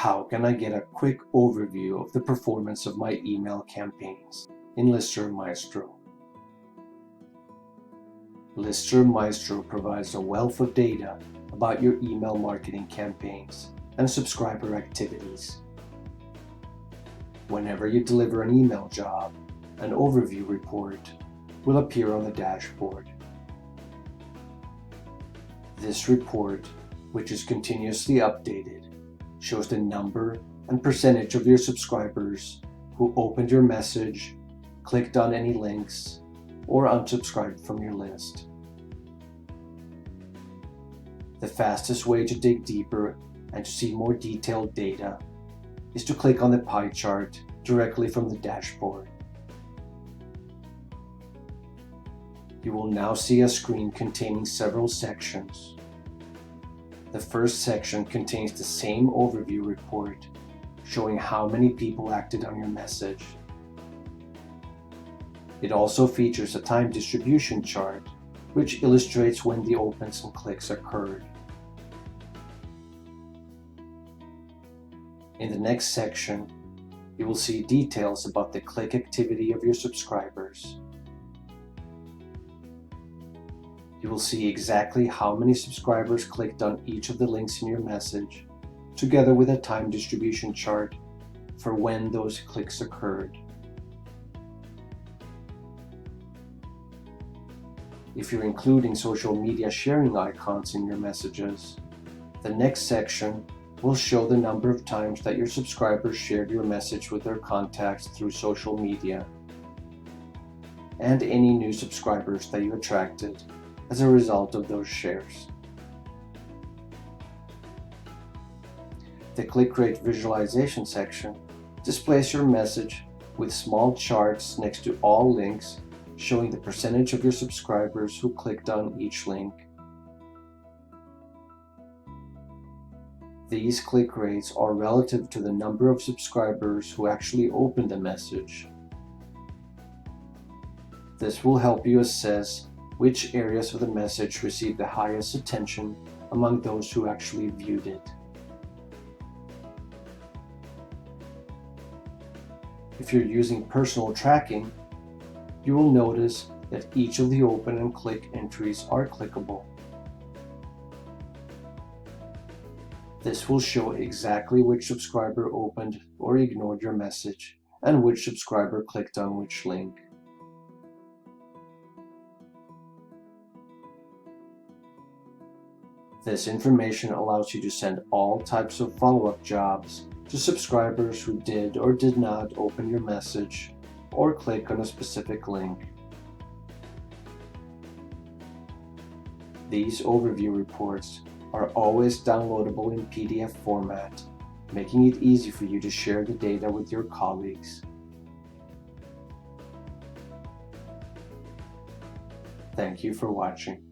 How can I get a quick overview of the performance of my email campaigns in LISTSERV Maestro? LISTSERV Maestro provides a wealth of data about your email marketing campaigns and subscriber activities. Whenever you deliver an email job, an overview report will appear on the dashboard. This report, which is continuously updated, shows the number and percentage of your subscribers who opened your message, clicked on any links, or unsubscribed from your list. The fastest way to dig deeper and to see more detailed data is to click on the pie chart directly from the dashboard. You will now see a screen containing several sections. The first section contains the same overview report, showing how many people acted on your message. It also features a time distribution chart, which illustrates when the opens and clicks occurred. In the next section, you will see details about the click activity of your subscribers. You will see exactly how many subscribers clicked on each of the links in your message, together with a time distribution chart for when those clicks occurred. If you're including social media sharing icons in your messages, the next section will show the number of times that your subscribers shared your message with their contacts through social media, and any new subscribers that you attracted as a result of those shares. The click rate visualization section displays your message with small charts next to all links showing the percentage of your subscribers who clicked on each link. These click rates are relative to the number of subscribers who actually opened the message. This will help you assess which areas of the message received the highest attention among those who actually viewed it. If you're using personal tracking, you will notice that each of the open and click entries are clickable. This will show exactly which subscriber opened or ignored your message and which subscriber clicked on which link. This information allows you to send all types of follow-up jobs to subscribers who did or did not open your message or click on a specific link. These overview reports are always downloadable in PDF format, making it easy for you to share the data with your colleagues. Thank you for watching.